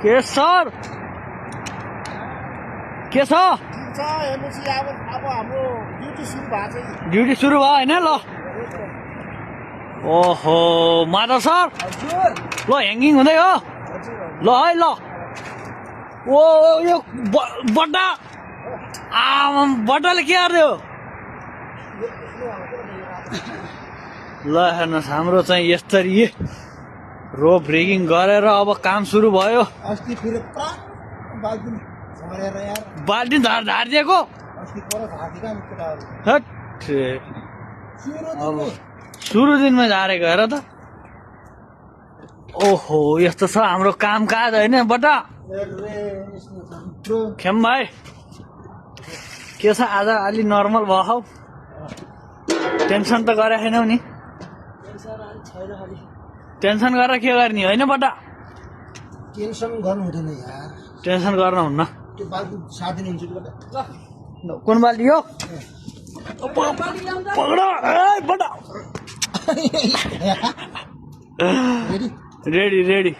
के सर के छ हेर्नुहोस् अब हाम्रो ड्युटी सुरु भएको छ। ड्युटी सुरु भयो होइन ल ओहो माधव सर ल ह्याङ्गिङ हुँदै हो ल है ल ओ यो बड्डा बड्डाले के गरिदियो ल हेर्नुहोस् हाम्रो चाहिँ यसरी रोप ब्रेकिङ गरेर अब काम सुरु भयो। अस्ति फेरि पुरा बाल्टिन झरेर यार बाल्टिन झारिदिएको अस्ति पर झार्दिका नि केटाहरू हट अब सुरु दिनमा झारेको हेर त ओहो यस्तो छ हाम्रो काम काज होइन बड्डा खेम भाइ के छ आज अलि नर्मल भयो हौ टेन्सन त गरेको छैनौ नि टेन्सन गरेर के गर्ने होइन बड्डा टेन्सन गर्नु हुँदैन यार टेन्सन गर्न हुन्न त्यो बाल्टी सादिन हुन्छ कि कुन बाल्टी हो पक्ड ए बड्डा रेडी रेडी